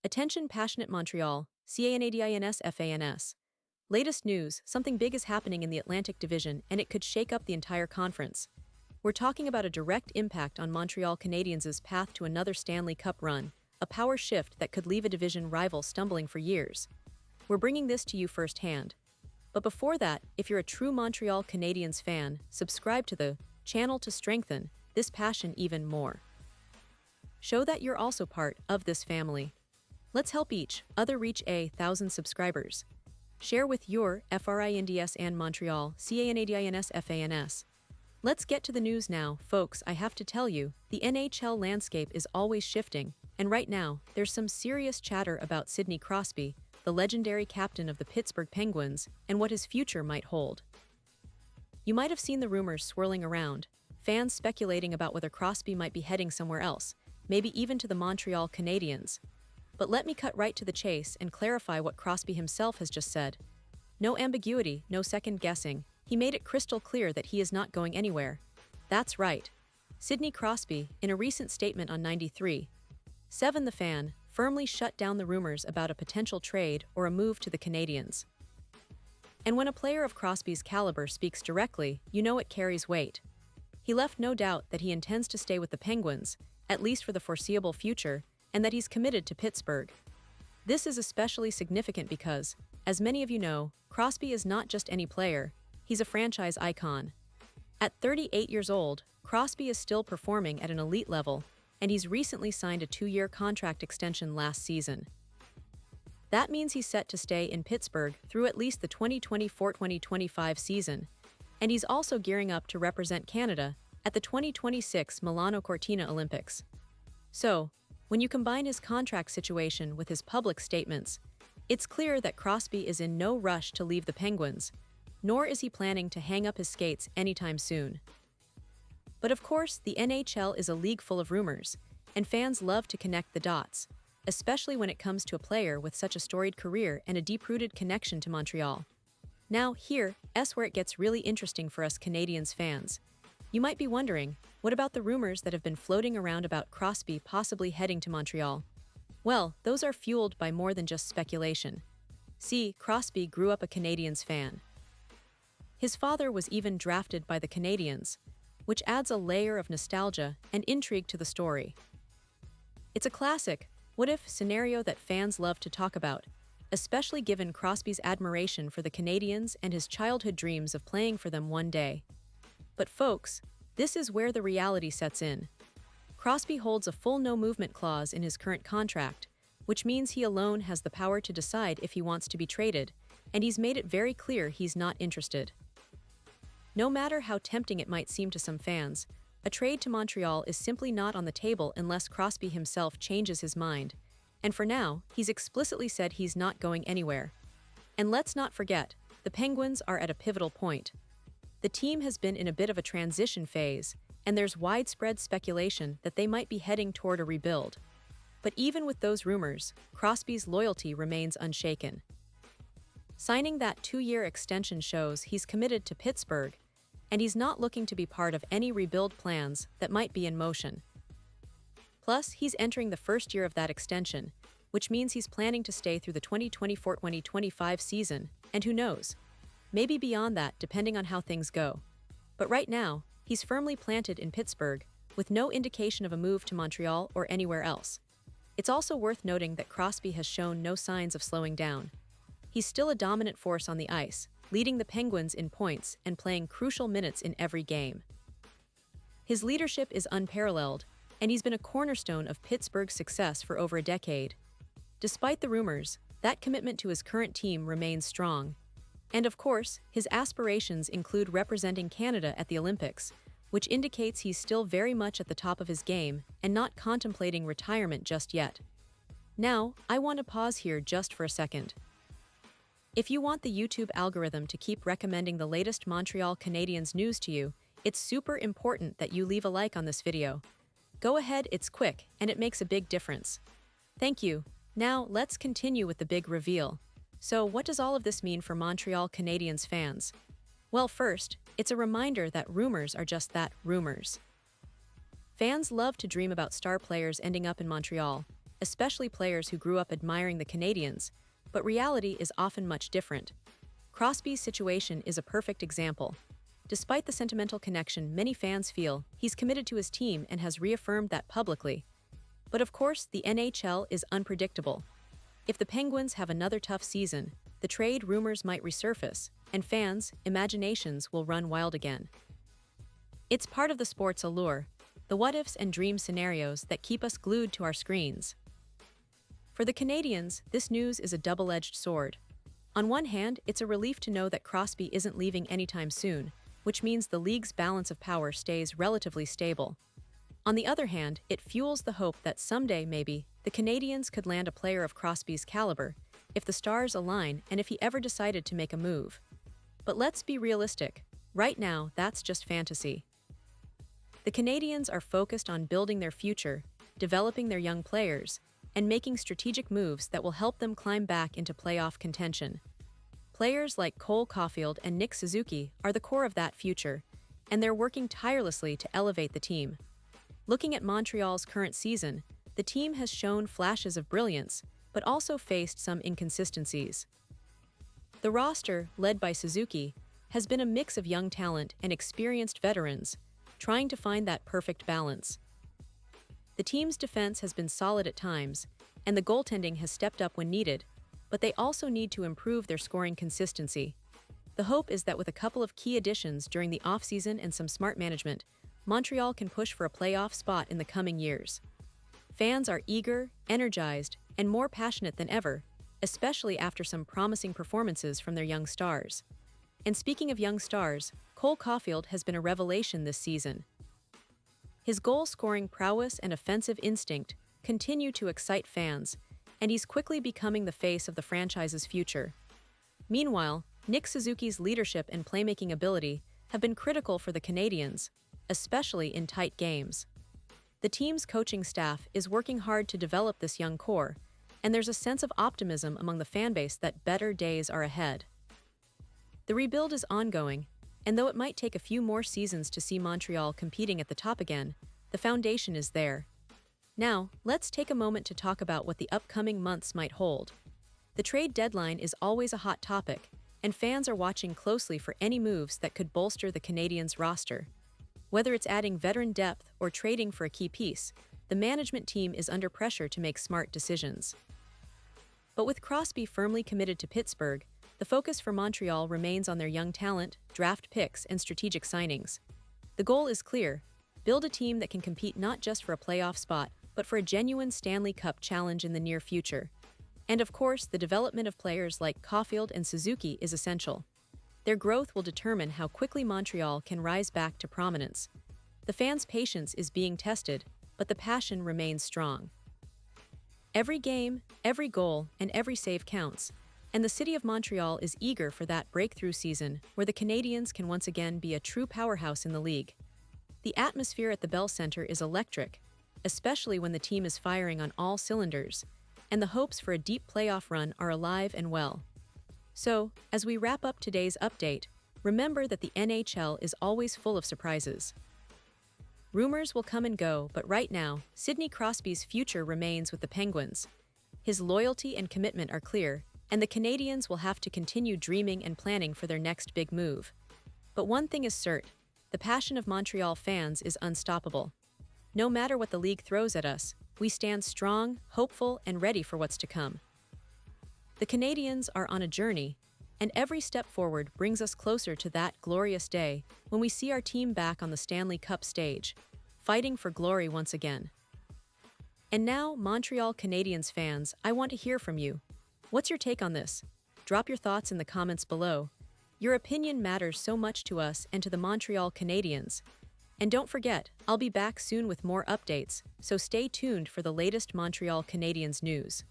Attention passionate Montreal, Canadiens fans. Latest news, something big is happening in the Atlantic Division and it could shake up the entire conference. We're talking about a direct impact on Montreal Canadiens' path to another Stanley Cup run, a power shift that could leave a division rival stumbling for years. We're bringing this to you firsthand. But before that, if you're a true Montreal Canadiens fan, subscribe to the channel to strengthen this passion even more. Show that you're also part of this family. Let's help each other reach 1,000 subscribers. Share with your FRINDS and Montreal Canadiens fans. Let's get to the news now, folks. I have to tell you, the NHL landscape is always shifting, and right now, there's some serious chatter about Sidney Crosby, the legendary captain of the Pittsburgh Penguins, and what his future might hold. You might have seen the rumors swirling around, fans speculating about whether Crosby might be heading somewhere else, maybe even to the Montreal Canadiens. But let me cut right to the chase and clarify what Crosby himself has just said. No ambiguity, no second guessing. He made it crystal clear that he is not going anywhere. That's right. Sidney Crosby, in a recent statement on 93.7 The Fan, firmly shut down the rumors about a potential trade or a move to the Canadiens. And when a player of Crosby's caliber speaks directly, you know it carries weight. He left no doubt that he intends to stay with the Penguins, at least for the foreseeable future, and that he's committed to Pittsburgh. This is especially significant because, as many of you know, Crosby is not just any player, he's a franchise icon. At 38 years old, Crosby is still performing at an elite level, and he's recently signed a 2-year contract extension last season. That means he's set to stay in Pittsburgh through at least the 2024-2025 season, and he's also gearing up to represent Canada at the 2026 Milano Cortina Olympics. So, when you combine his contract situation with his public statements, it's clear that Crosby is in no rush to leave the Penguins, nor is he planning to hang up his skates anytime soon. But of course, the NHL is a league full of rumors, and fans love to connect the dots, especially when it comes to a player with such a storied career and a deep-rooted connection to Montreal. Now, here's where it gets really interesting for us Canadiens fans. You might be wondering, what about the rumors that have been floating around about Crosby possibly heading to Montreal? Well, those are fueled by more than just speculation. See, Crosby grew up a Canadiens fan. His father was even drafted by the Canadiens, which adds a layer of nostalgia and intrigue to the story. It's a classic what-if scenario that fans love to talk about, especially given Crosby's admiration for the Canadiens and his childhood dreams of playing for them one day. But folks, this is where the reality sets in. Crosby holds a full no-movement clause in his current contract, which means he alone has the power to decide if he wants to be traded, and he's made it very clear he's not interested. No matter how tempting it might seem to some fans, a trade to Montreal is simply not on the table unless Crosby himself changes his mind, and for now, he's explicitly said he's not going anywhere. And let's not forget, the Penguins are at a pivotal point. The team has been in a bit of a transition phase, and there's widespread speculation that they might be heading toward a rebuild. But even with those rumors, Crosby's loyalty remains unshaken. Signing that 2-year extension shows he's committed to Pittsburgh, and he's not looking to be part of any rebuild plans that might be in motion. Plus, he's entering the first year of that extension, which means he's planning to stay through the 2024-2025 season, and who knows, maybe beyond that depending on how things go. But right now, he's firmly planted in Pittsburgh, with no indication of a move to Montreal or anywhere else. It's also worth noting that Crosby has shown no signs of slowing down. He's still a dominant force on the ice, leading the Penguins in points and playing crucial minutes in every game. His leadership is unparalleled, and he's been a cornerstone of Pittsburgh's success for over a decade. Despite the rumors, that commitment to his current team remains strong. And of course, his aspirations include representing Canada at the Olympics, which indicates he's still very much at the top of his game and not contemplating retirement just yet. Now, I want to pause here just for a second. If you want the YouTube algorithm to keep recommending the latest Montreal Canadiens news to you, it's super important that you leave a like on this video. Go ahead, it's quick, and it makes a big difference. Thank you. Now, let's continue with the big reveal. So, what does all of this mean for Montreal Canadiens fans? Well, first, it's a reminder that rumors are just that, rumors. Fans love to dream about star players ending up in Montreal, especially players who grew up admiring the Canadiens, but reality is often much different. Crosby's situation is a perfect example. Despite the sentimental connection many fans feel, he's committed to his team and has reaffirmed that publicly. But of course, the NHL is unpredictable. If the Penguins have another tough season, the trade rumors might resurface, and fans' imaginations will run wild again. It's part of the sport's allure, the what-ifs and dream scenarios that keep us glued to our screens. For the Canadiens, this news is a double-edged sword. On one hand, it's a relief to know that Crosby isn't leaving anytime soon, which means the league's balance of power stays relatively stable. On the other hand, it fuels the hope that someday, maybe, the Canadiens could land a player of Crosby's caliber, if the stars align and if he ever decided to make a move. But let's be realistic. Right now, that's just fantasy. The Canadiens are focused on building their future, developing their young players, and making strategic moves that will help them climb back into playoff contention. Players like Cole Caulfield and Nick Suzuki are the core of that future, and they're working tirelessly to elevate the team. Looking at Montreal's current season, the team has shown flashes of brilliance, but also faced some inconsistencies. The roster, led by Suzuki, has been a mix of young talent and experienced veterans, trying to find that perfect balance. The team's defense has been solid at times, and the goaltending has stepped up when needed, but they also need to improve their scoring consistency. The hope is that with a couple of key additions during the offseason and some smart management, Montreal can push for a playoff spot in the coming years. Fans are eager, energized, and more passionate than ever, especially after some promising performances from their young stars. And speaking of young stars, Cole Caulfield has been a revelation this season. His goal-scoring prowess and offensive instinct continue to excite fans, and he's quickly becoming the face of the franchise's future. Meanwhile, Nick Suzuki's leadership and playmaking ability have been critical for the Canadiens, especially in tight games. The team's coaching staff is working hard to develop this young core, and there's a sense of optimism among the fanbase that better days are ahead. The rebuild is ongoing, and though it might take a few more seasons to see Montreal competing at the top again, the foundation is there. Now, let's take a moment to talk about what the upcoming months might hold. The trade deadline is always a hot topic, and fans are watching closely for any moves that could bolster the Canadiens' roster. Whether it's adding veteran depth or trading for a key piece, the management team is under pressure to make smart decisions. But with Crosby firmly committed to Pittsburgh, the focus for Montreal remains on their young talent, draft picks, and strategic signings. The goal is clear: build a team that can compete not just for a playoff spot, but for a genuine Stanley Cup challenge in the near future. And of course, the development of players like Caulfield and Suzuki is essential. Their growth will determine how quickly Montreal can rise back to prominence. The fans' patience is being tested, but the passion remains strong. Every game, every goal, and every save counts, and the city of Montreal is eager for that breakthrough season where the Canadiens can once again be a true powerhouse in the league. The atmosphere at the Bell Centre is electric, especially when the team is firing on all cylinders, and the hopes for a deep playoff run are alive and well. So, as we wrap up today's update, remember that the NHL is always full of surprises. Rumors will come and go, but right now, Sidney Crosby's future remains with the Penguins. His loyalty and commitment are clear, and the Canadiens will have to continue dreaming and planning for their next big move. But one thing is certain: the passion of Montreal fans is unstoppable. No matter what the league throws at us, we stand strong, hopeful, and ready for what's to come. The Canadiens are on a journey, and every step forward brings us closer to that glorious day when we see our team back on the Stanley Cup stage, fighting for glory once again. And now, Montreal Canadiens fans, I want to hear from you. What's your take on this? Drop your thoughts in the comments below. Your opinion matters so much to us and to the Montreal Canadiens. And don't forget, I'll be back soon with more updates, so stay tuned for the latest Montreal Canadiens news.